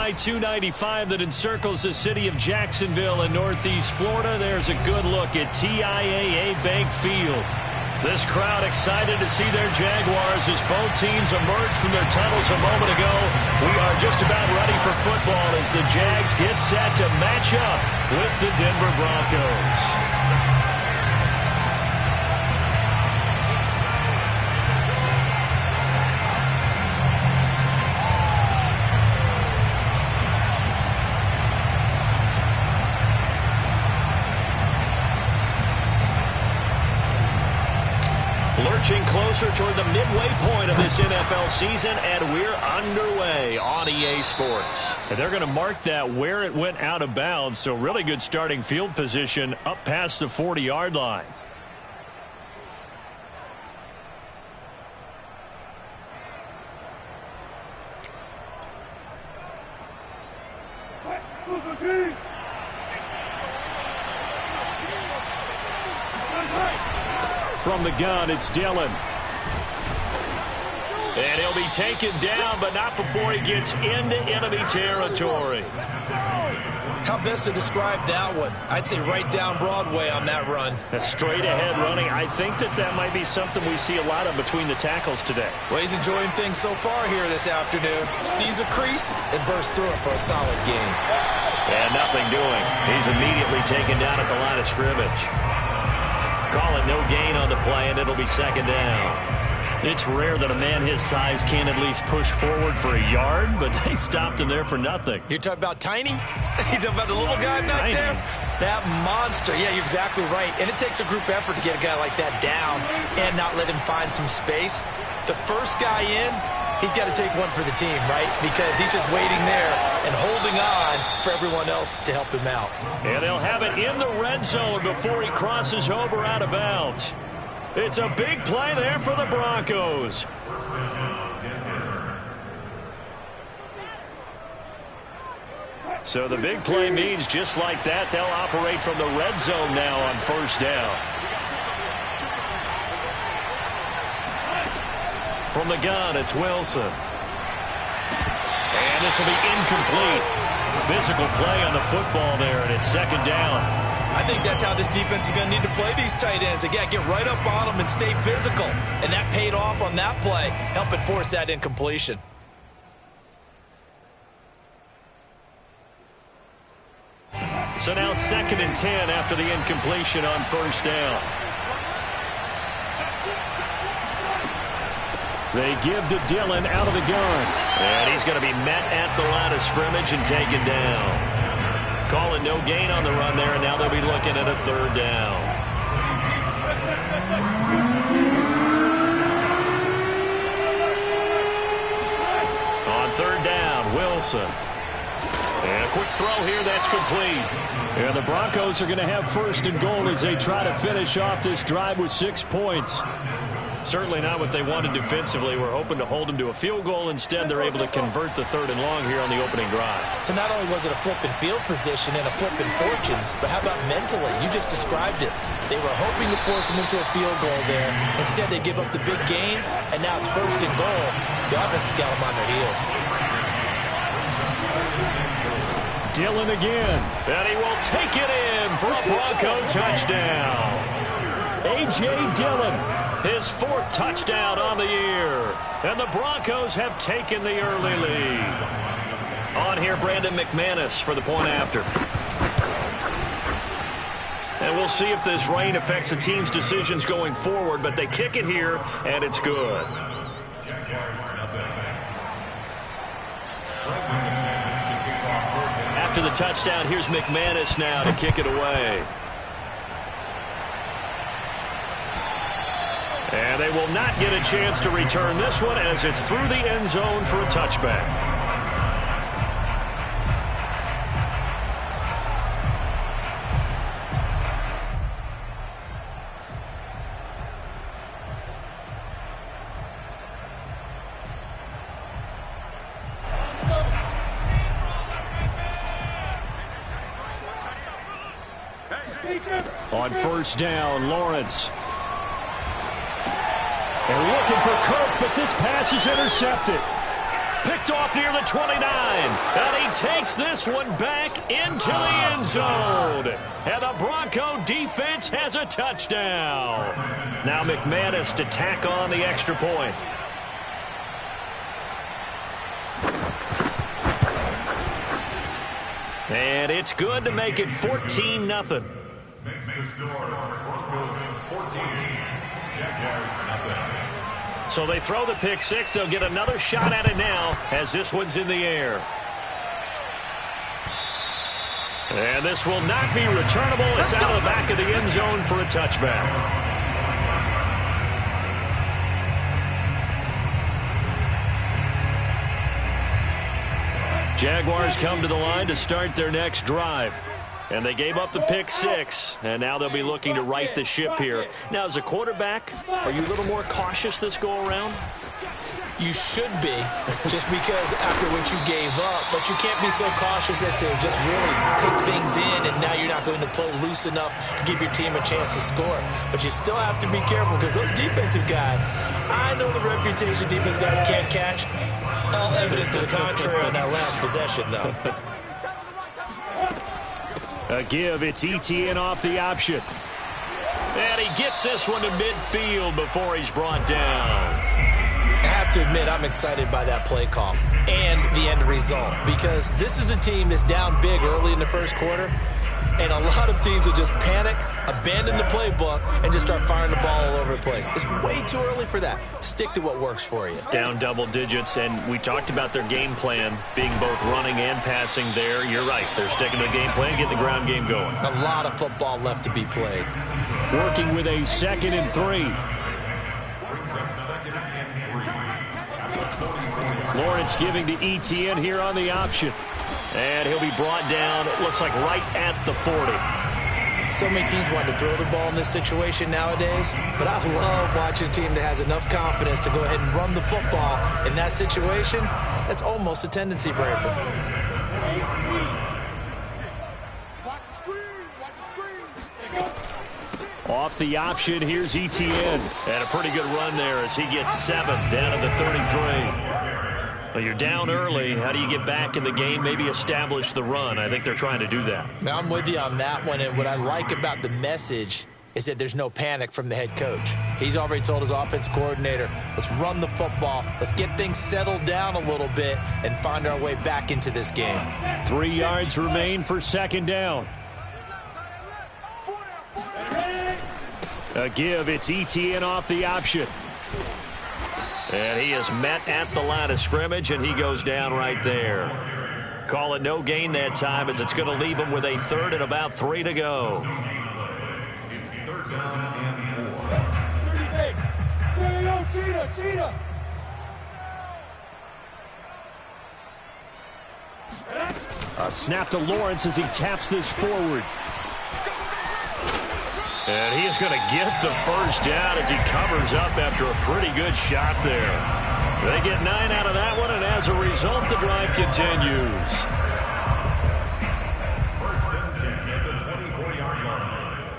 I-295 that encircles the city of Jacksonville in northeast Florida. There's a good look at TIAA Bank Field. This crowd excited to see their Jaguars as both teams emerge from their tunnels a moment ago. We are just about ready for football as the Jags get set to match up with the Denver Broncos. Lurching closer toward the midway point of this NFL season, and we're underway on EA Sports. And they're going to mark that where it went out of bounds, so really good starting field position up past the 40-yard line. From the gun, it's Dillon. And he'll be taken down, but not before he gets into enemy territory. How best to describe that one? I'd say right down Broadway on that run. A straight-ahead running. I think that might be something we see a lot of between the tackles today. Well, he's enjoying things so far here this afternoon. Sees a crease and bursts through it for a solid gain. And nothing doing. He's immediately taken down at the line of scrimmage. Call it no gain on the play, and it'll be second down. It's rare that a man his size can at least push forward for a yard, but they stopped him there for nothing. You're talking about Tiny? You're talking about the little guy back there? That monster. Yeah, you're exactly right. And it takes a group effort to get a guy like that down and not let him find some space. The first guy in, he's got to take one for the team, right? Because he's just waiting there and holding on for everyone else to help him out. And they'll have it in the red zone before he crosses over out of bounds. It's a big play there for the Broncos. So the big play means just like that, they'll operate from the red zone now on first down. From the gun, it's Wilson. And this will be incomplete. Physical play on the football there, and it's second down. I think that's how this defense is going to need to play these tight ends. Again, get right up on them and stay physical. And that paid off on that play, helping force that incompletion. So now 2nd and 10 after the incompletion on first down. They give to Dillon out of the gun. And he's going to be met at the line of scrimmage and taken down. Calling no gain on the run there, and now they'll be looking at a third down. On third down, Wilson. And a quick throw here, that's complete. And the Broncos are going to have first and goal as they try to finish off this drive with 6 points. Certainly not what they wanted defensively. We're hoping to hold them to a field goal. Instead, they're able to convert the third and long here on the opening drive. So not only was it a flip in field position and a flip in fortunes, but how about mentally? You just described it. They were hoping to force them into a field goal there. Instead, they give up the big gain, and now it's first and goal. The offense has got them on their heels. Dillon again, and he will take it in for a Bronco touchdown. A.J. Dillon, his 4th touchdown on the year. And the Broncos have taken the early lead. On here, Brandon McManus for the point after. And we'll see if this rain affects the team's decisions going forward, but they kick it here, and it's good. After the touchdown, here's McManus now to kick it away. And they will not get a chance to return this one as it's through the end zone for a touchback. On first down, Lawrence. And looking for Kirk, but this pass is intercepted. Picked off near the 29. And he takes this one back into the end zone. And the Bronco defense has a touchdown. Now McManus to tack on the extra point. And it's good to make it 14-0. Makes the score Broncos 14, Jaguars nothing. So they throw the pick six. They'll get another shot at it now as this one's in the air. And this will not be returnable. It's out of the back of the end zone for a touchback. Jaguars come to the line to start their next drive. And they gave up the pick six, and now they'll be looking to right the ship here. Now, as a quarterback, are you a little more cautious this go-around? You should be, just because after what you gave up, but you can't be so cautious as to just really take things in, and now you're not going to play loose enough to give your team a chance to score. But you still have to be careful, because those defensive guys, I know the reputation defense guys can't catch. All evidence to the contrary on that last possession, though. A give, it's ETN off the option. And he gets this one to midfield before he's brought down. I have to admit, I'm excited by that play call and the end result, because this is a team that's down big early in the first quarter, and a lot of teams will just panic, abandon the playbook, and just start firing the ball all over the place. It's way too early for that. Stick to what works for you. Down double digits, and we talked about their game plan being both running and passing there. You're right. They're sticking to the game plan, getting the ground game going. A lot of football left to be played. Working with a 2nd and 3. Lawrence giving to ETN here on the option. And he'll be brought down, it looks like right at the 40. So many teams want to throw the ball in this situation nowadays, but I love watching a team that has enough confidence to go ahead and run the football in that situation. That's almost a tendency breaker. Off the option, here's ETN. And a pretty good run there as he gets 7 down at the 33. Well, you're down early. How do you get back in the game, maybe establish the run? I think they're trying to do that. Now, I'm with you on that one, and what I like about the message is that there's no panic from the head coach. He's already told his offensive coordinator, let's run the football, let's get things settled down a little bit and find our way back into this game. 3 yards remain for 2nd down. A give, it's ETN off the option. And he is met at the line of scrimmage, and he goes down right there. Call it no gain that time, as it's going to leave him with a 3rd and about 3 to go. It's 3rd down and 4. Cheetah. A snap to Lawrence as he taps this forward. And he is going to get the 1st down as he covers up after a pretty good shot there. They get 9 out of that one, and as a result, the drive continues. 1st and 10 at the 24-yard line.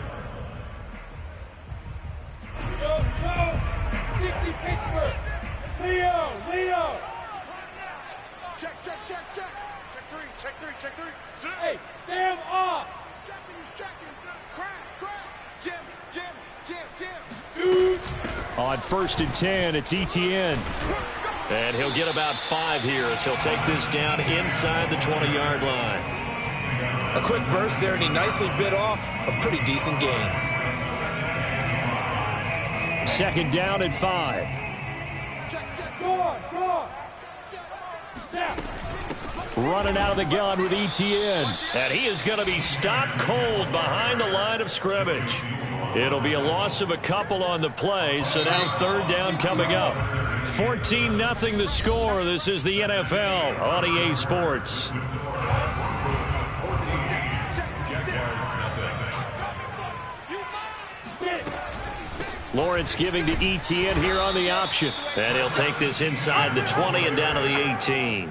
Go. 60 Pittsburgh. Leo. Check. Check 3. Hey, Sam off. Checking. Crash. Jim. Shoot. On 1st and 10, it's ETN. And he'll get about 5 here as he'll take this down inside the 20-yard line. A quick burst there, and he nicely bit off a pretty decent gain. 2nd down and 5. Go on. Running out of the gun with ETN. And he is going to be stopped cold behind the line of scrimmage. It'll be a loss of a couple on the play, so now 3rd down coming up. 14-0 the score. This is the NFL on EA Sports. Lawrence giving to ETN here on the option. And he'll take this inside the 20 and down to the 18.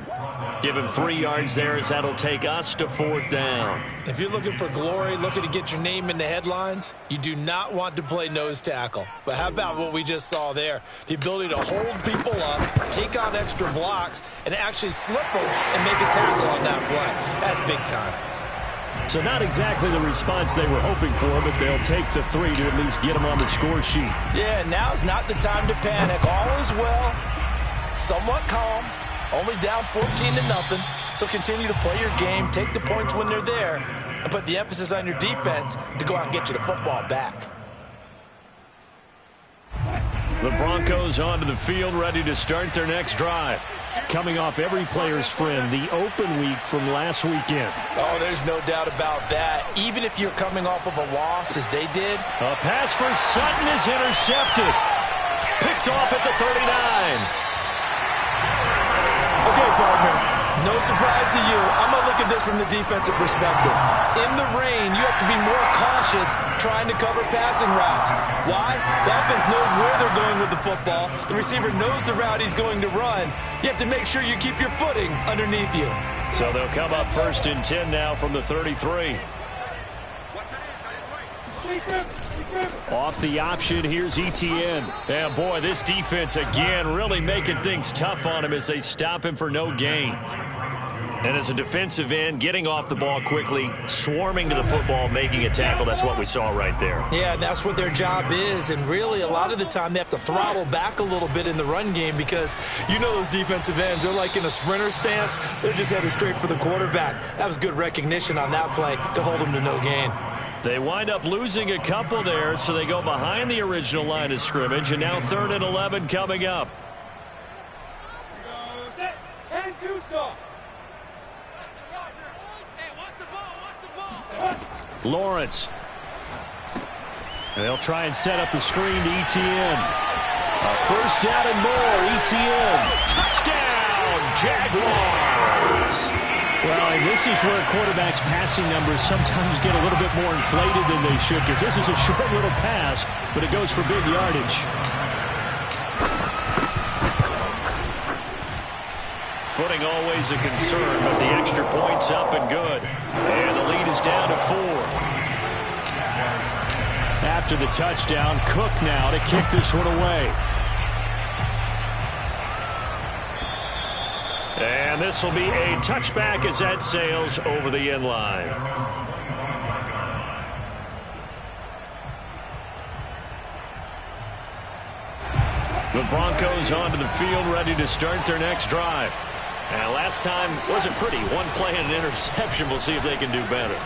Give him 3 yards there as that'll take us to 4th down. If you're looking for glory, looking to get your name in the headlines, you do not want to play nose tackle. But how about what we just saw there? The ability to hold people up, take on extra blocks, and actually slip them and make a tackle on that play. That's big time. So not exactly the response they were hoping for, but they'll take the 3 to at least get them on the score sheet. Yeah, now's not the time to panic. All is well, somewhat calm, only down 14-0. So continue to play your game, take the points when they're there, and put the emphasis on your defense to go out and get you the football back. The Broncos onto the field, ready to start their next drive. Coming off every player's friend, the open week from last weekend. Oh, there's no doubt about that. Even if you're coming off of a loss, as they did. A pass for Sutton is intercepted. Picked off at the 39. Okay, partner. No surprise to you. I'm going to look at this from the defensive perspective. In the rain, you have to be more cautious trying to cover passing routes. Why? The offense knows where they're going with the football. The receiver knows the route he's going to run. You have to make sure you keep your footing underneath you. So they'll come up 1st and 10 now from the 33. Off the option, here's Etienne. And boy, this defense again really making things tough on him as they stop him for no gain. And as a defensive end, getting off the ball quickly, swarming to the football, making a tackle. That's what we saw right there. Yeah, that's what their job is. And really, a lot of the time, they have to throttle back a little bit in the run game because you know those defensive ends, they're like in a sprinter stance. They're just headed straight for the quarterback. That was good recognition on that play to hold them to no gain. They wind up losing a couple there, so they go behind the original line of scrimmage, and now 3rd and 11 coming up. Lawrence. They'll try and set up the screen to Etienne. A 1st down and more. Etienne. Touchdown, Jaguars. Well, and this is where quarterbacks' passing numbers sometimes get a little bit more inflated than they should, because this is a short little pass, but it goes for big yardage. Footing always a concern, but the extra point's up and good. And the lead is down to 4. After the touchdown, Cook now to kick this one away. And this will be a touchback as that sails over the end line. The Broncos onto the field, ready to start their next drive. And last time wasn't pretty. One play and an interception. We'll see if they can do better.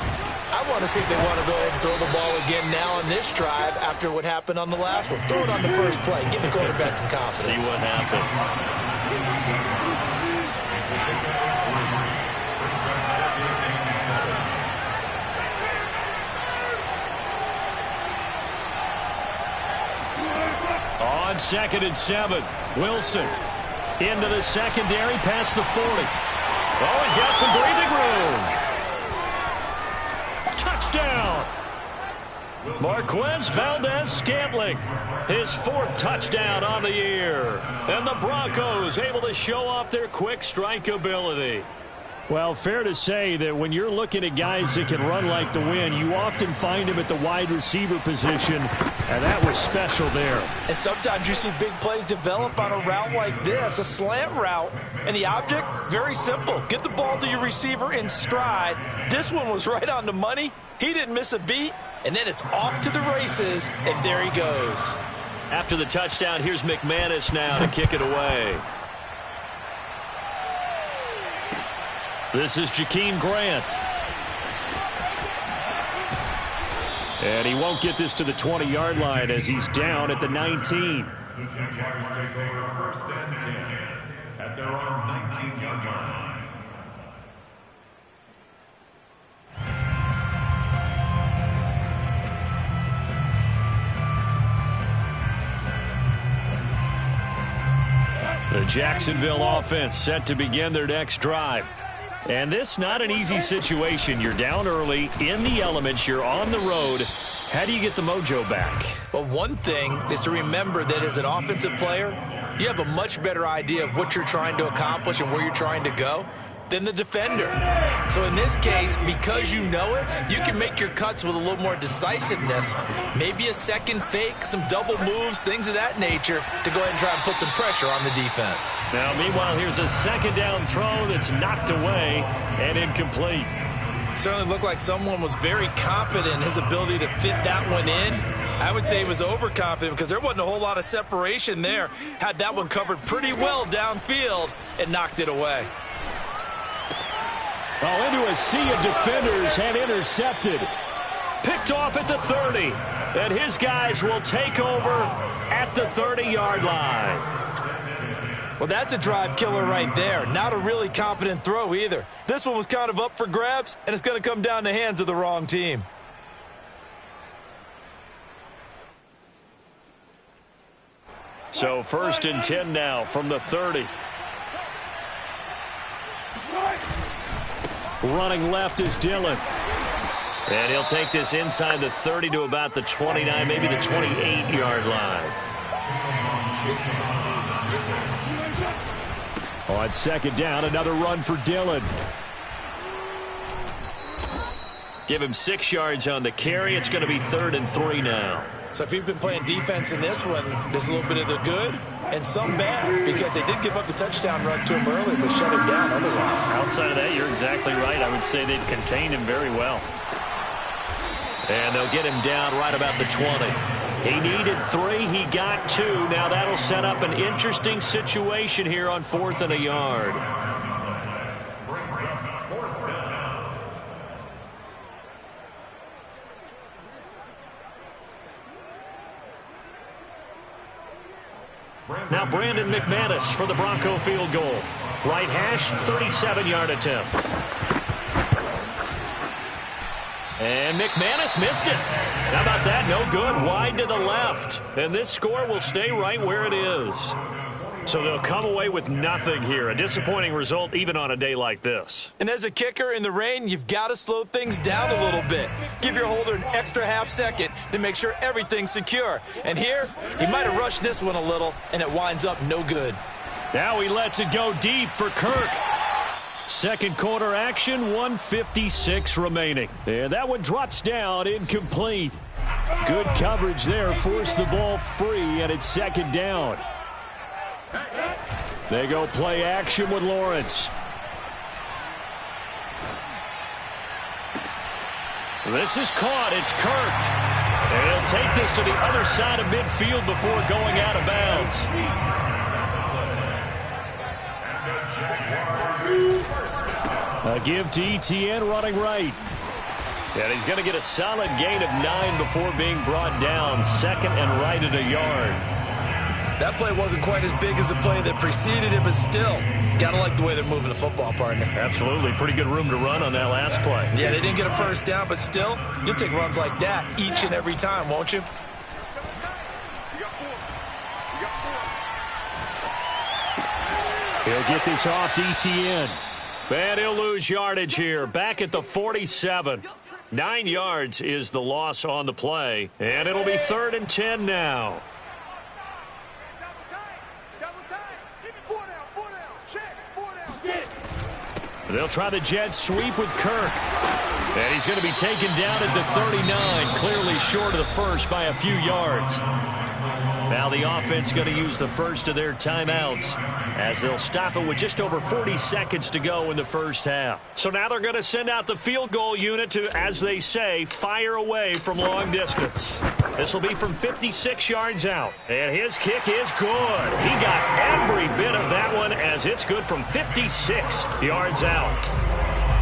I want to see if they want to go ahead and throw the ball again now on this drive after what happened on the last one. Throw it on the first play. Give the quarterback some confidence. See what happens. On 2nd and 7, Wilson into the secondary past the 40. Oh, he's got some breathing room. Touchdown. Marquez Valdez-Scantling, his 4th touchdown on the year. And the Broncos able to show off their quick strike ability. Well, fair to say that when you're looking at guys that can run like the wind, you often find them at the wide receiver position, and that was special there. And sometimes you see big plays develop on a route like this, a slant route, and the object, very simple. Get the ball to your receiver in stride. This one was right on the money. He didn't miss a beat, and then it's off to the races, and there he goes. After the touchdown, here's McManus now to kick it away. This is Jakeem Grant. And he won't get this to the 20-yard line as he's down at the 19. The Jaguars take over 1st and 10 at their own 19-yard line. The Jacksonville offense set to begin their next drive. And this not an easy situation. You're down early, in the elements, you're on the road. How do you get the mojo back? Well, one thing is to remember that as an offensive player, you have a much better idea of what you're trying to accomplish and where you're trying to go. than the defender. So in this case, because you know it, you can make your cuts with a little more decisiveness. Maybe a second fake, some double moves, things of that nature to go ahead and try and put some pressure on the defense. Now, meanwhile, here's a second down throw that's knocked away and incomplete. Certainly looked like someone was very confident in his ability to fit that one in. I would say he was overconfident because there wasn't a whole lot of separation there. Had that one covered pretty well downfield and knocked it away. Oh, into a sea of defenders and intercepted. Picked off at the 30. And his guys will take over at the 30-yard line. Well, that's a drive killer right there. Not a really confident throw either. This one was kind of up for grabs, and it's going to come down the hands of the wrong team. So 1st and 10 now from the 30. Running left is Dillon. And he'll take this inside the 30 to about the 29, maybe the 28-yard line. On 2nd down, another run for Dillon. Give him 6 yards on the carry. It's going to be 3rd and 3 now. So if you've been playing defense in this one, there's a little bit of the good and some bad because they did give up the touchdown run to him early but shut him down otherwise. Outside of that, you're exactly right. I would say they've contained him very well. And they'll get him down right about the 20. He needed 3. He got 2. Now that'll set up an interesting situation here on 4th and a yard. Now Brandon McManus for the Bronco field goal. Right hash, 37-yard attempt. And McManus missed it. How about that? No good. Wide to the left. And this score will stay right where it is. So they'll come away with nothing here. A disappointing result even on a day like this. And as a kicker in the rain, you've got to slow things down a little bit. Give your holder an extra half second to make sure everything's secure. And here, he might have rushed this one a little, and it winds up no good. Now he lets it go deep for Kirk. Second quarter action, 1:56 remaining. And that one drops down, incomplete. Good coverage there, forced the ball free, and it's 2nd down. They go play action with Lawrence. This is caught. It's Kirk. And he'll take this to the other side of midfield before going out of bounds. A give to Etienne running right. And he's going to get a solid gain of 9 before being brought down. 2nd and right at a yard. That play wasn't quite as big as the play that preceded it, but still, got to like the way they're moving the football, partner. Absolutely. Pretty good room to run on that last play. Yeah, they didn't get a first down, but still, you'll take runs like that each and every time, won't you? He'll get this off to Etienne. And he'll lose yardage here. Back at the 47. 9 yards is the loss on the play. And it'll be 3rd and 10 now. They'll try the jet sweep with Kirk. And he's going to be taken down at the 39, clearly short of the first by a few yards. Now the offense going to use the first of their timeouts as they'll stop it with just over 40 seconds to go in the first half. So now they're going to send out the field goal unit to, as they say, fire away from long distance. This will be from 56 yards out. And his kick is good. He got every bit of that one as it's good from 56 yards out.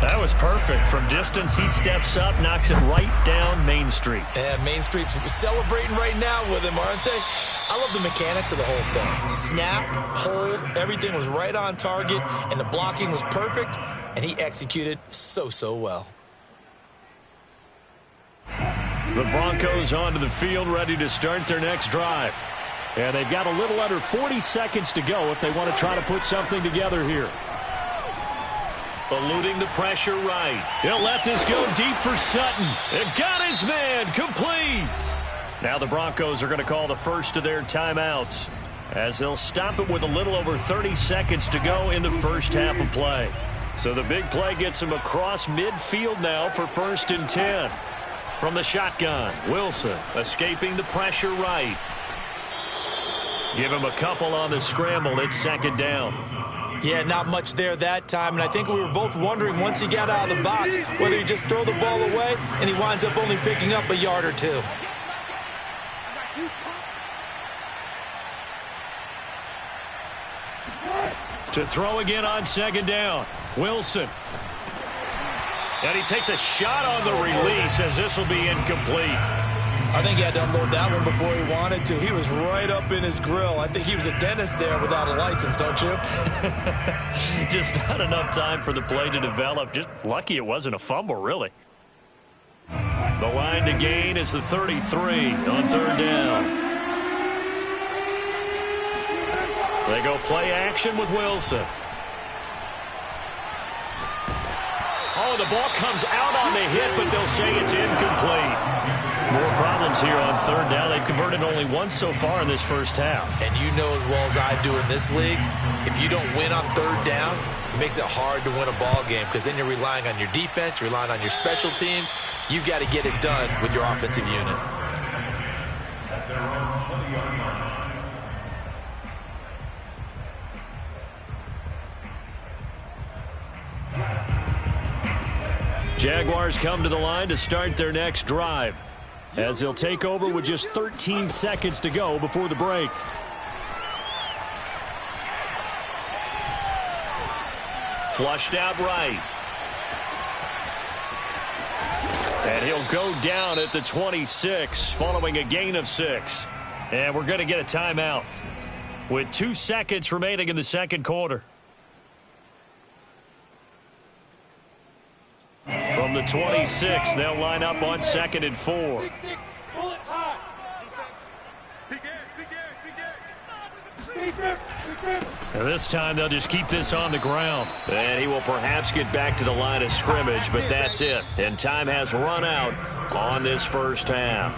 That was perfect. From distance, he steps up, knocks it right down Main Street. Yeah, Main Street's celebrating right now with him, aren't they? I love the mechanics of the whole thing. Snap, hold, everything was right on target, and the blocking was perfect, and he executed so well. The Broncos onto the field, ready to start their next drive. And they've got a little under 40 seconds to go if they want to try to put something together here. Eluding the pressure right. He'll let this go deep for Sutton. It got his man complete. Now the Broncos are going to call the first of their timeouts as they'll stop it with a little over 30 seconds to go in the first half of play. So the big play gets him across midfield now for 1st and 10. From the shotgun, Wilson escaping the pressure right. Give him a couple on the scramble. It's 2nd down. Yeah, not much there that time, and I think we were both wondering once he got out of the box whether he just throw the ball away and he winds up only picking up a yard or two. To throw again on 2nd down, Wilson. And he takes a shot on the release as this will be incomplete. I think he had to unload that one before he wanted to. He was right up in his grill. I think he was a dentist there without a license, don't you? Just not enough time for the play to develop. Just lucky it wasn't a fumble, really. The line to gain is the 33 on 3rd down. They go play action with Wilson. Oh, the ball comes out on the hit, but they'll say it's incomplete. More problems here on 3rd down. They've converted only once so far in this first half. And you know as well as I do in this league, if you don't win on 3rd down, it makes it hard to win a ball game because then you're relying on your defense, you're relying on your special teams. You've got to get it done with your offensive unit. At their own 20-yard line. Jaguars come to the line to start their next drive, as they'll take over with just 13 seconds to go before the break. Flushed out right. And he'll go down at the 26 following a gain of 6. And we're going to get a timeout with 2 seconds remaining in the 2nd quarter. From the 26, they'll line up on 2nd and 4. And this time they'll just keep this on the ground. And he will perhaps get back to the line of scrimmage, but that's it. And time has run out on this first half.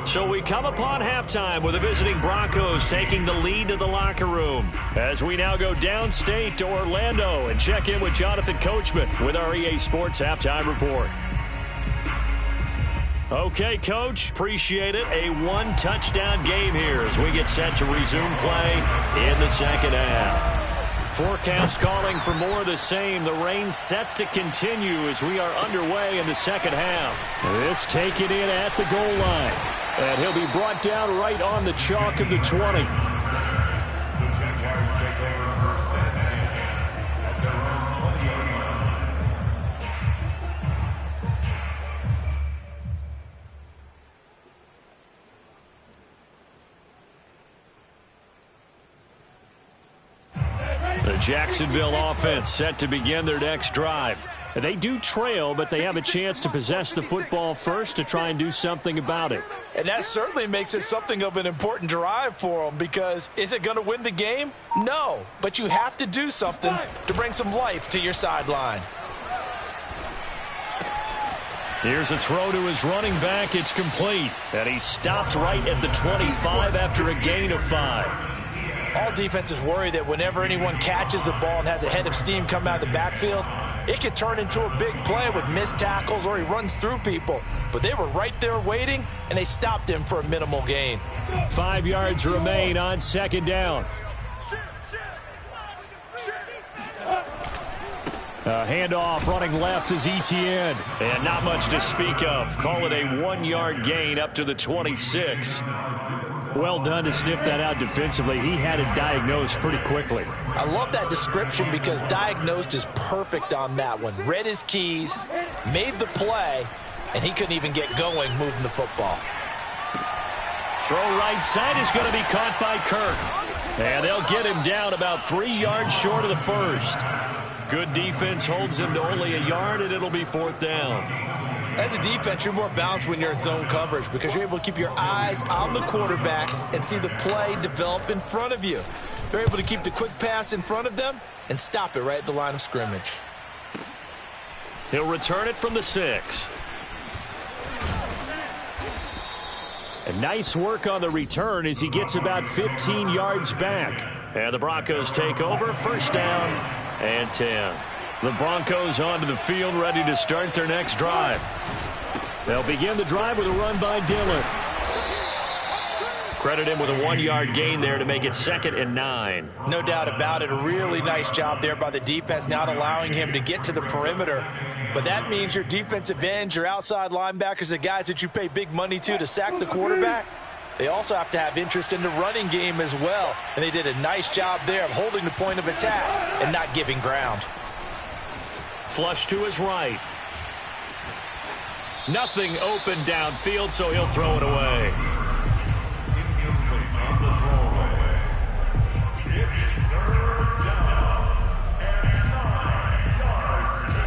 So we come upon halftime with the visiting Broncos taking the lead to the locker room, as we now go downstate to Orlando and check in with Jonathan Coachman with our EA Sports Halftime Report. Okay, Coach, appreciate it. A 1-touchdown game here as we get set to resume play in the 2nd half. Forecast calling for more of the same. The rain set to continue as we are underway in the 2nd half. This taken in at the goal line. And he'll be brought down right on the chalk of the 20. The Jaguars take over 1st and 10 at their own 20-yard line. The Jacksonville offense set to begin their next drive. They do trail, but they have a chance to possess the football first to try and do something about it. And that certainly makes it something of an important drive for them, because is it going to win the game? No, but you have to do something to bring some life to your sideline. Here's a throw to his running back. It's complete. And he stopped right at the 25 after a gain of 5. All defenses worry that whenever anyone catches the ball and has a head of steam come out of the backfield, it could turn into a big play with missed tackles or he runs through people. But they were right there waiting, and they stopped him for a minimal gain. 5 yards remain on 2nd down. A handoff running left is Etienne. And not much to speak of. Call it a 1-yard gain up to the 26. Well done to sniff that out defensively. He had it diagnosed pretty quickly. I love that description because diagnosed is perfect on that one. Read his keys, made the play, and he couldn't even get going moving the football. Throw right side is going to be caught by Kirk. And they'll get him down about 3 yards short of the first. Good defense holds him to only a yard, and it'll be 4th down. As a defense, you're more balanced when you're in zone coverage because you're able to keep your eyes on the quarterback and see the play develop in front of you. They're able to keep the quick pass in front of them and stop it right at the line of scrimmage. He'll return it from the 6. And nice work on the return as he gets about 15 yards back. And the Broncos take over, 1st down and 10. The Broncos onto the field, ready to start their next drive. They'll begin the drive with a run by Dillon. Credit him with a 1-yard gain there to make it 2nd and 9. No doubt about it. A really nice job there by the defense, not allowing him to get to the perimeter. But that means your defensive ends, your outside linebackers, the guys that you pay big money to sack the quarterback, they also have to have interest in the running game as well. And they did a nice job there of holding the point of attack and not giving ground. Flush to his right. Nothing open downfield, so he'll throw it away. Incomplete on the throwaway. It's 3rd down and 9 yards to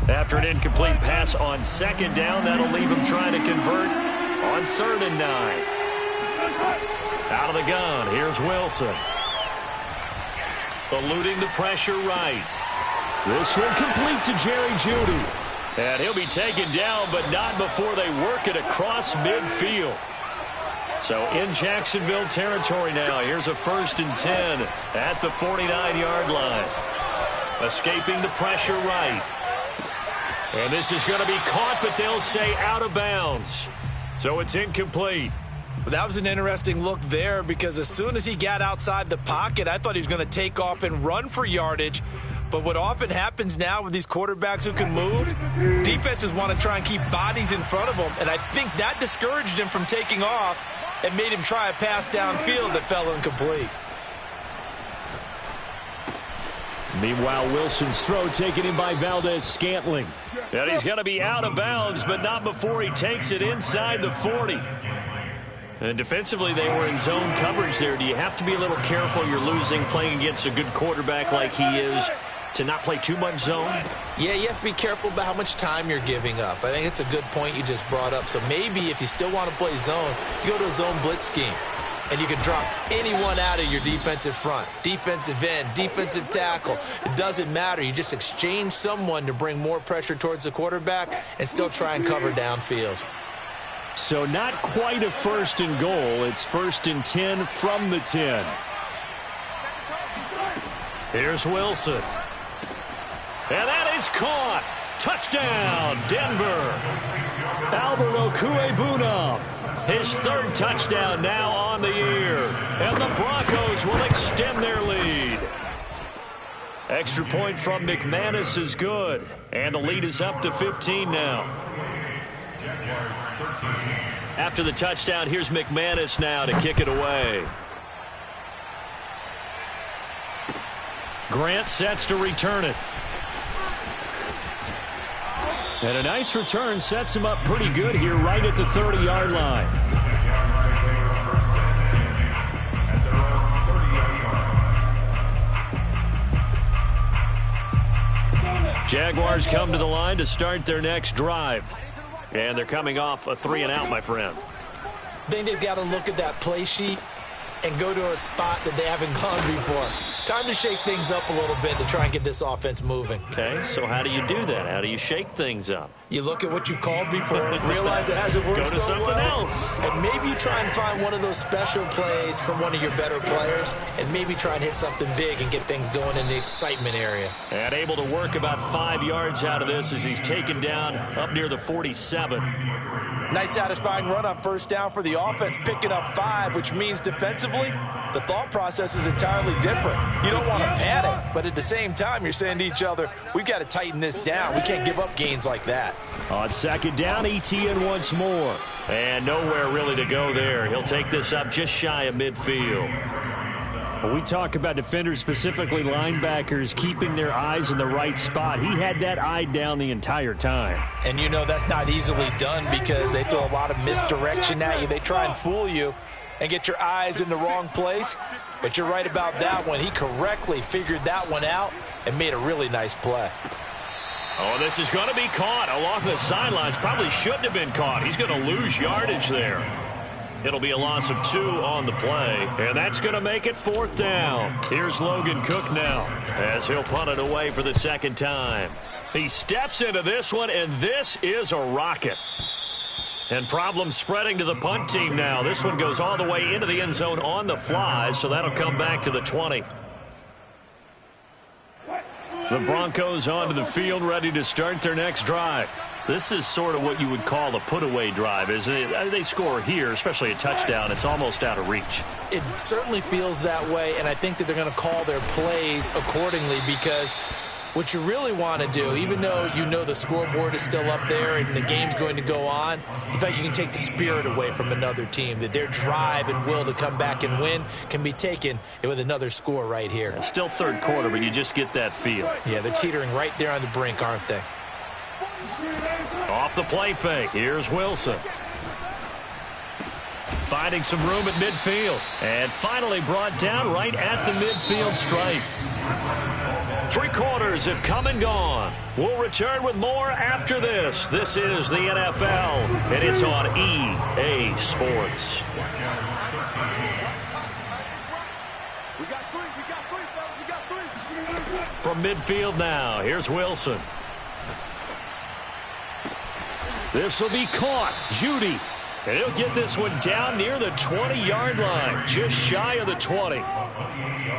go. After an incomplete pass on 2nd down, that'll leave him trying to convert on 3rd and 9. Out of the gun, here's Wilson. Eluding the pressure right. This one complete to Jerry Jeudy. And he'll be taken down, but not before they work it across midfield. So in Jacksonville territory now. Here's a 1st and 10 at the 49-yard line. Escaping the pressure right. And this is going to be caught, but they'll say out of bounds. So it's incomplete. Well, that was an interesting look there because as soon as he got outside the pocket, I thought he was going to take off and run for yardage. But what often happens now with these quarterbacks who can move, defenses want to try and keep bodies in front of them. And I think that discouraged him from taking off and made him try a pass downfield that fell incomplete. Meanwhile, Wilson's throw taken in by Valdez-Scantling. And he's going to be out of bounds, but not before he takes it inside the 40. And defensively, they were in zone coverage there. Do you have to be a little careful? You're losing, playing against a good quarterback like he is, to not play too much zone? Yeah, you have to be careful about how much time you're giving up. I think it's a good point you just brought up. So maybe if you still want to play zone, you go to a zone blitz scheme. And you can drop anyone out of your defensive front. Defensive end, defensive tackle. It doesn't matter. You just exchange someone to bring more pressure towards the quarterback and still try and cover downfield. So not quite a 1st and goal. It's 1st and 10 from the 10. Here's Wilson. And that is caught. Touchdown, Denver. Albert Okwuegbunam. His 3rd touchdown now on the year. And the Broncos will extend their lead. Extra point from McManus is good. And the lead is up to 15 now. After the touchdown, here's McManus now to kick it away. Grant sets to return it. And a nice return sets him up pretty good here right at the 30-yard line. Jaguars come to the line to start their next drive. And they're coming off a 3-and-out, my friend. I think they've got to look at that play sheet and go to a spot that they haven't gone before. Time to shake things up a little bit to try and get this offense moving. Okay, so how do you do that? How do you shake things up? You look at what you've called before, realize it hasn't worked Go to so something well, else. and maybe you try and find one of those special plays from one of your better players, and maybe try and hit something big and get things going in the excitement area. And able to work about 5 yards out of this as he's taken down up near the 47. Nice satisfying run on 1st down for the offense, picking up 5, which means defensively, the thought process is entirely different. You don't want to panic, but at the same time, you're saying to each other, we've got to tighten this down. We can't give up gains like that. On 2nd down, ETN once more. And nowhere really to go there. He'll take this up just shy of midfield. When we talk about defenders, specifically linebackers, keeping their eyes in the right spot, he had that eye down the entire time. And you know that's not easily done because they throw a lot of misdirection at you. They try and fool you and get your eyes in the wrong place. But you're right about that one. He correctly figured that one out and made a really nice play. Oh, this is going to be caught along the sidelines. Probably shouldn't have been caught. He's going to lose yardage there. It'll be a loss of 2 on the play, and that's going to make it 4th down. Here's Logan Cook now as he'll punt it away for the 2nd time. He steps into this one, and this is a rocket. And problems spreading to the punt team now. This one goes all the way into the end zone on the fly, so that'll come back to the 20. The Broncos onto the field, ready to start their next drive. This is sort of what you would call a put-away drive, isn't it? They score here, especially a touchdown. It's almost out of reach. It certainly feels that way, and I think that they're going to call their plays accordingly, because what you really want to do, even though you know the scoreboard is still up there and the game's going to go on, you feel like you can take the spirit away from another team, that their drive and will to come back and win can be taken with another score right here. It's still third quarter, but you just get that feel. Yeah, they're teetering right there on the brink, aren't they? Off the play fake, here's Wilson. Finding some room at midfield. And finally brought down right at the midfield stripe. 3 quarters have come and gone. We'll return with more after this. This is the NFL, and it's on EA Sports. From midfield now, here's Wilson. This will be caught. Judy. And he'll get this one down near the 20-yard line, just shy of the 20.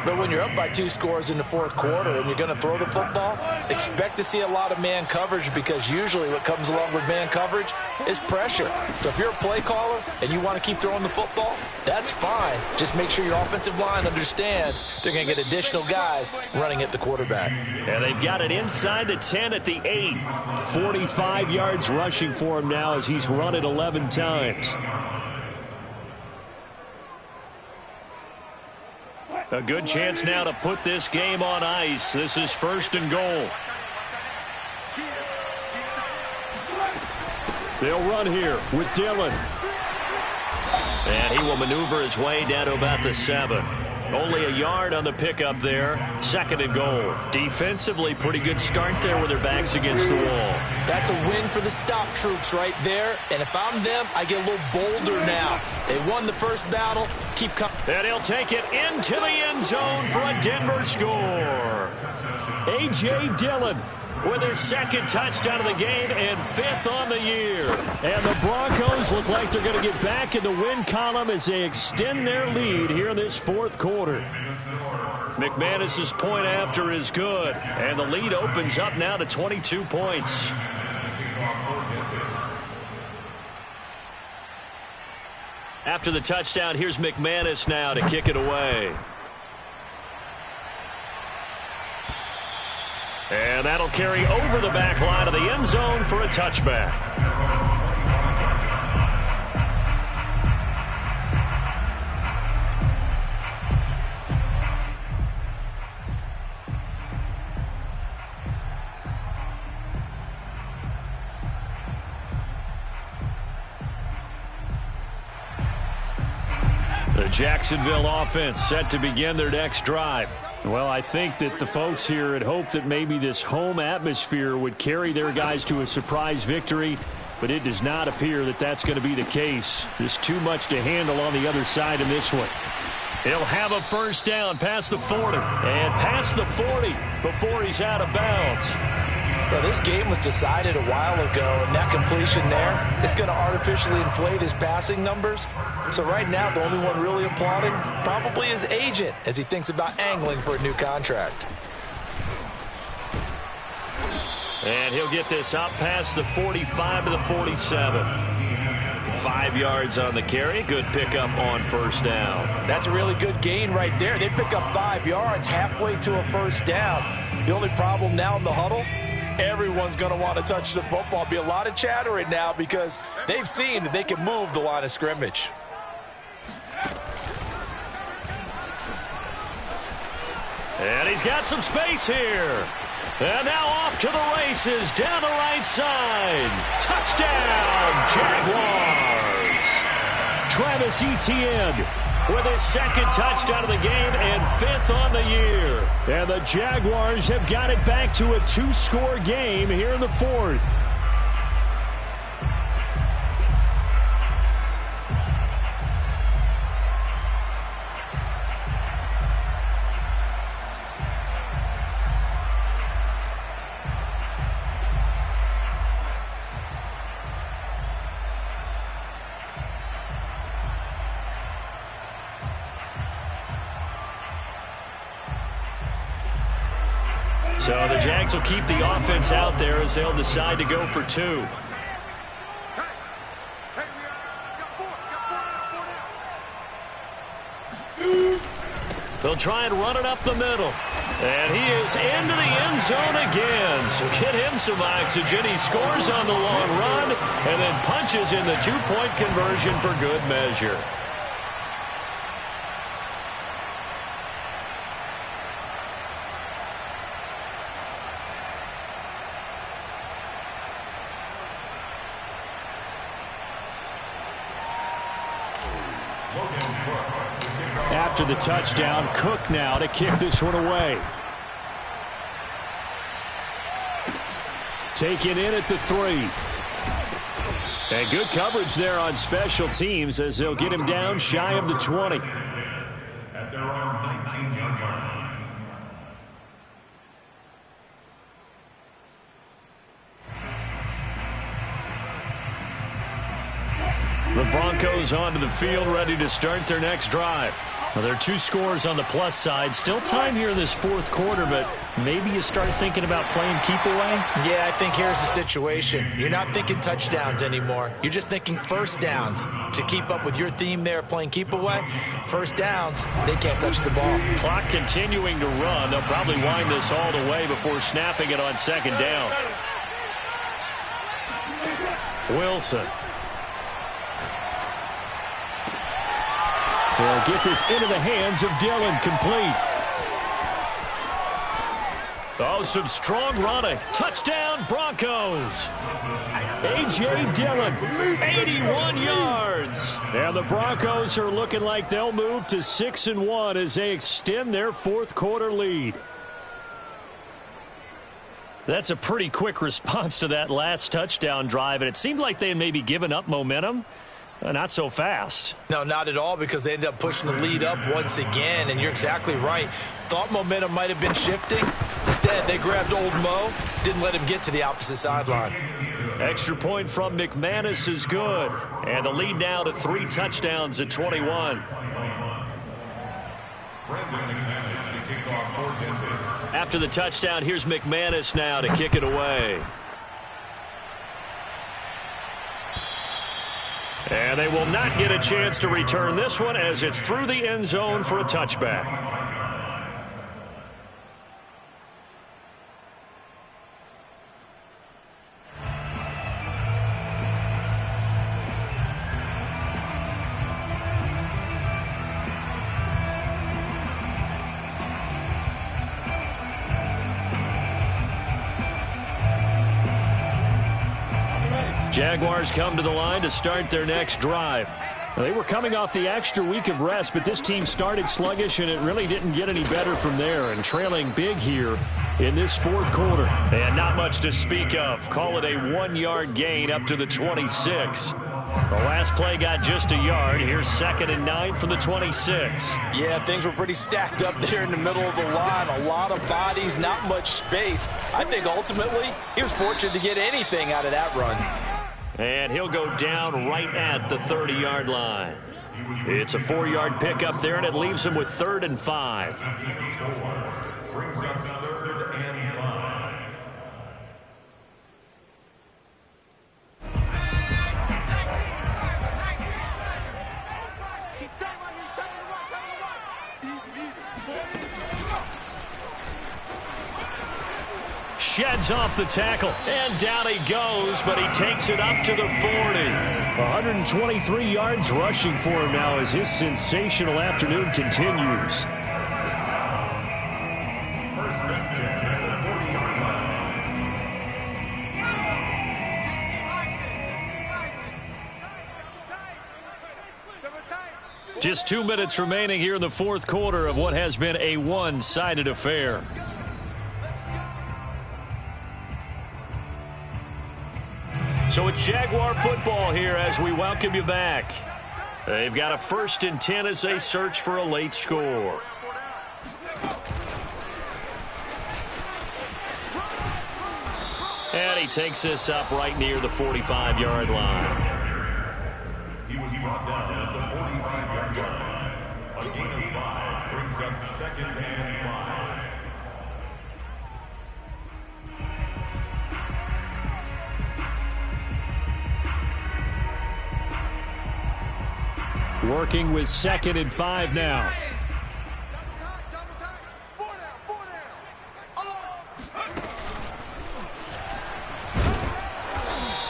But when you're up by 2 scores in the fourth quarter and you're going to throw the football, expect to see a lot of man coverage, because usually what comes along with man coverage is pressure. So if you're a play caller and you want to keep throwing the football, that's fine. Just make sure your offensive line understands they're going to get additional guys running at the quarterback. And they've got it inside the 10 at the 8. 45 yards rushing for him now as he's run it 11 times. A good chance now to put this game on ice. This is 1st and goal. They'll run here with Dillon. And he will maneuver his way down to about the 7. Only a yard on the pickup there. 2nd and goal. Defensively, pretty good start there with their backs against the wall. That's a win for the stop troops right there. And if I'm them, I get a little bolder now. They won the first battle. Keep coming. And he'll take it into the end zone for a Denver score. A.J. Dillon with his 2nd touchdown of the game and 5th on the year. And the Broncos look like they're going to get back in the win column as they extend their lead here in this 4th quarter. McManus's point after is good, and the lead opens up now to 22 points. After the touchdown, here's McManus now to kick it away. And that'll carry over the back line of the end zone for a touchback. The Jacksonville offense set to begin their next drive. Well, I think that the folks here had hoped that maybe this home atmosphere would carry their guys to a surprise victory, but it does not appear that that's going to be the case. There's too much to handle on the other side in this one. He'll have a first down past the 40, and past the 40 before he's out of bounds. Well, this game was decided a while ago, and that completion there is going to artificially inflate his passing numbers. So right now, the only one really applauding probably his agent as he thinks about angling for a new contract. And he'll get this up past the 45 to the 47. 5 yards on the carry. Good pickup on first down. That's a really good gain right there. They pick up 5 yards halfway to a first down. The only problem now in the huddle, everyone's going to want to touch the football. Be a lot of chatter right now because they've seen that they can move the line of scrimmage. And he's got some space here. And now off to the races down the right side. Touchdown, Jaguars. Travis Etienne with his 2nd touchdown of the game and 5th on the year. And the Jaguars have got it back to a 2-score game here in the 4th. So the Jags will keep the offense out there as they'll decide to go for 2. They'll try and run it up the middle. And he is into the end zone again. So get him some oxygen. He scores on the long run and then punches in the 2-point conversion for good measure. After the touchdown, Cook now to kick this one away. Taken in at the 3. And good coverage there on special teams as they'll get him down shy of the 20. At their own 19-yard line. The Broncos onto the field, ready to start their next drive. Well, there are 2 scores on the plus side. Still time here in this 4th quarter, but maybe you start thinking about playing keep away? Yeah, I think here's the situation. You're not thinking touchdowns anymore. You're just thinking first downs. To keep up with your theme there, playing keep away, first downs, they can't touch the ball. Clock continuing to run. They'll probably wind this all the way before snapping it on 2nd down. Wilson. They'll get this into the hands of Dillon, complete. Oh, some strong running. Touchdown, Broncos. A.J. Dillon, 81 yards. And the Broncos are looking like they'll move to 6-1 as they extend their 4th quarter lead. That's a pretty quick response to that last touchdown drive, and it seemed like they had maybe given up momentum. Not so fast. No, not at all, because they ended up pushing the lead up once again, and you're exactly right. Thought momentum might have been shifting. Instead, they grabbed old Mo, didn't let him get to the opposite sideline. Extra point from McManus is good, and the lead now to 3 touchdowns at 21. After the touchdown, here's McManus now to kick it away. And they will not get a chance to return this one as it's through the end zone for a touchback. Jaguars come to the line to start their next drive. They were coming off the extra week of rest, but this team started sluggish, and it really didn't get any better from there, and trailing big here in this 4th quarter. And not much to speak of. Call it a 1-yard gain up to the 26. The last play got just a yard. Here's 2nd and 9 from the 26. Yeah, things were pretty stacked up there in the middle of the line. A lot of bodies, not much space. I think ultimately he was fortunate to get anything out of that run. And he'll go down right at the 30-yard line. It's a 4-yard pickup there, and it leaves him with 3rd and 5. Brings up 3rd and 5. Sheds off the tackle, and down he goes, but he takes it up to the 40. 123 yards rushing for him now as his sensational afternoon continues. First and 10 at the 40-yard line. Just 2 minutes remaining here in the 4th quarter of what has been a one-sided affair. So it's Jaguar football here as we welcome you back. They've got a 1st and 10 as they search for a late score. And he takes this up right near the 45-yard line. He was brought down at the 45-yard line. A gain of 5 brings up 2nd and 5. Working with 2nd and 5 now.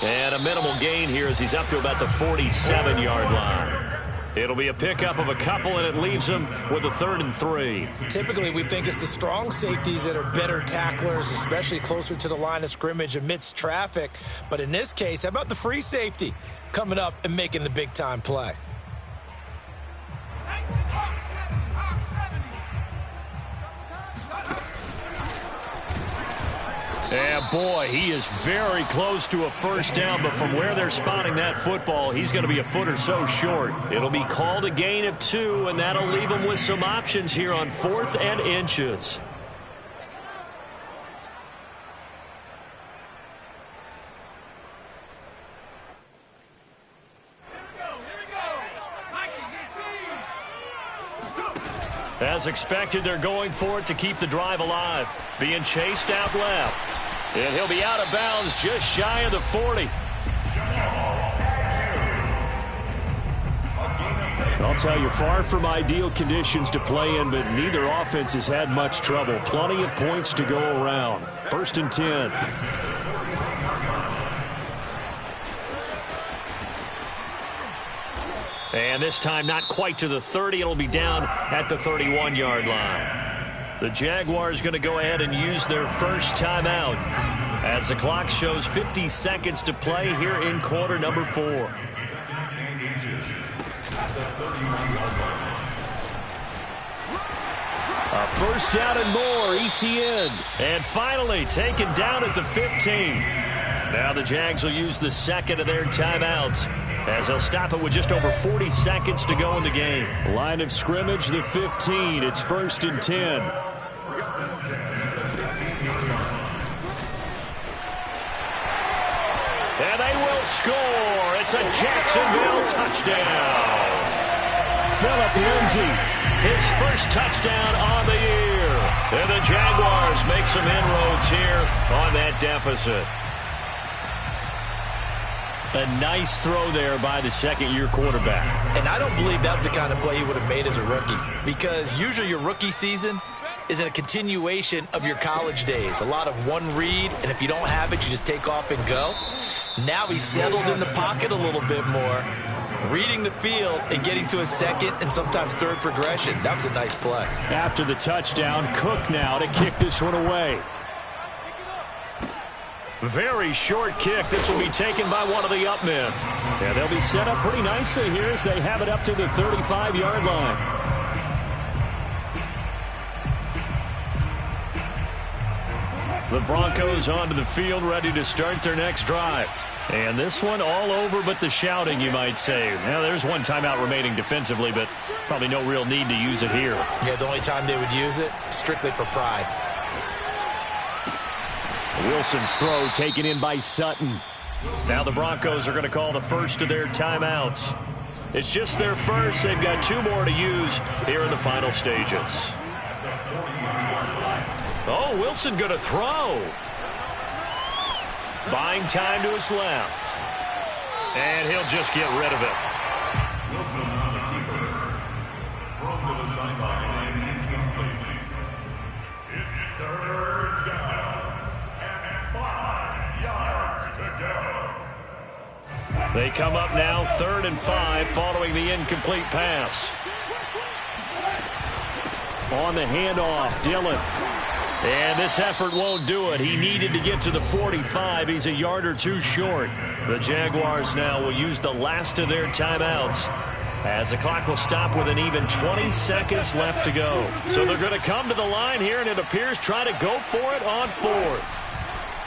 And a minimal gain here as he's up to about the 47-yard line. It'll be a pickup of a couple, and it leaves him with a 3rd and 3. Typically, we think it's the strong safeties that are better tacklers, especially closer to the line of scrimmage amidst traffic. But in this case, how about the free safety coming up and making the big-time play? Yeah, boy, he is very close to a first down, but from where they're spotting that football, he's going to be a foot or so short. It'll be called a gain of 2, and that'll leave him with some options here on 4th and inches. As expected, they're going for it to keep the drive alive. Being chased out left. And he'll be out of bounds just shy of the 40. I'll tell you, far from ideal conditions to play in, but neither offense has had much trouble. Plenty of points to go around. 1st and 10. And this time not quite to the 30. It'll be down at the 31-yard line. The Jaguars going to go ahead and use their first timeout as the clock shows 50 seconds to play here in quarter number 4. A first down and more, ETN. And finally taken down at the 15. Now the Jags will use the 2nd of their timeouts as they'll stop it with just over 40 seconds to go in the game. Line of scrimmage, the 15. It's 1st and 10. And they will score. It's a Jacksonville touchdown. Phillip Lindsay, his first touchdown on the year. And the Jaguars make some inroads here on that deficit. A nice throw there by the 2nd-year quarterback. And I don't believe that was the kind of play he would have made as a rookie, because usually your rookie season is a continuation of your college days. A lot of one read, and if you don't have it, you just take off and go. Now he's settled in the pocket a little bit more, reading the field and getting to a 2nd and sometimes 3rd progression. That was a nice play. After the touchdown, Cook now to kick this one away. Very short kick. This will be taken by one of the up men. Yeah, they'll be set up pretty nicely here as they have it up to the 35-yard line. The Broncos onto the field, ready to start their next drive. And this one all over but the shouting, you might say. Now, there's one timeout remaining defensively, but probably no real need to use it here. Yeah, the only time they would use it, strictly for pride. Wilson's throw taken in by Sutton. Now the Broncos are going to call the first of their timeouts. It's just their first. They've got 2 more to use here in the final stages. Oh, Wilson going to throw. Buying time to his left. And he'll just get rid of it. Wilson on the keeper. Thrown to the sideline and incomplete. It's 3rd down and 5 yards to go. They come up now 3rd and 5 following the incomplete pass. On the handoff, Dillon. And this effort won't do it. He needed to get to the 45. He's a yard or 2 short. The Jaguars now will use the last of their timeouts as the clock will stop with an even 20 seconds left to go. So they're going to come to the line here, and it appears try to go for it on 4th.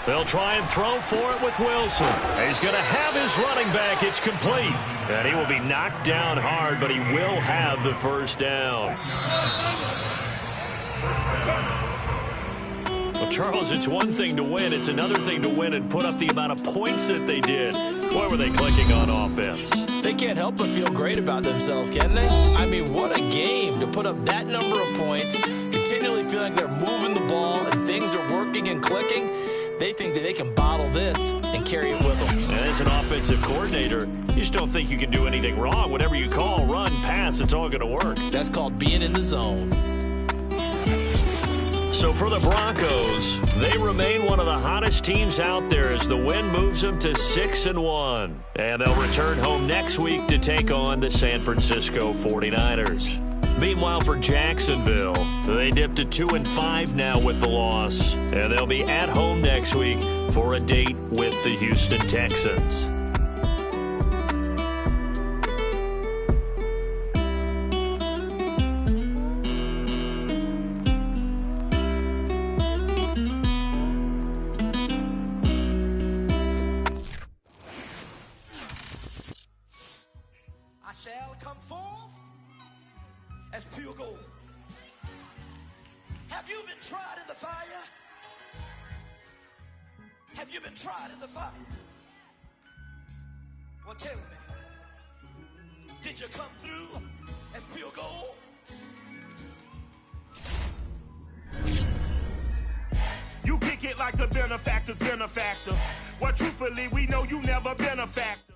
They'll try and throw for it with Wilson. He's going to have his running back. It's complete. And he will be knocked down hard, but he will have the first down. Well, Charles, it's one thing to win. It's another thing to win and put up the amount of points that they did. Boy, were they clicking on offense. They can't help but feel great about themselves, can they? I mean, what a game to put up that number of points, continually feeling like they're moving the ball and things are working and clicking. They think that they can bottle this and carry it with them. And as an offensive coordinator, you just don't think you can do anything wrong. Whatever you call, run, pass, it's all going to work. That's called being in the zone. So for the Broncos, they remain one of the hottest teams out there as the win moves them to 6-1. And they'll return home next week to take on the San Francisco 49ers. Meanwhile, for Jacksonville, they dipped to 2-5 now with the loss. And they'll be at home next week for a date with the Houston Texans. I shall come forth as pure gold. Have you been tried in the fire? Have you been tried in the fire? Well, tell me, did you come through as pure gold? You kick it like the benefactor's benefactor. Well, truthfully, we know you never been a factor.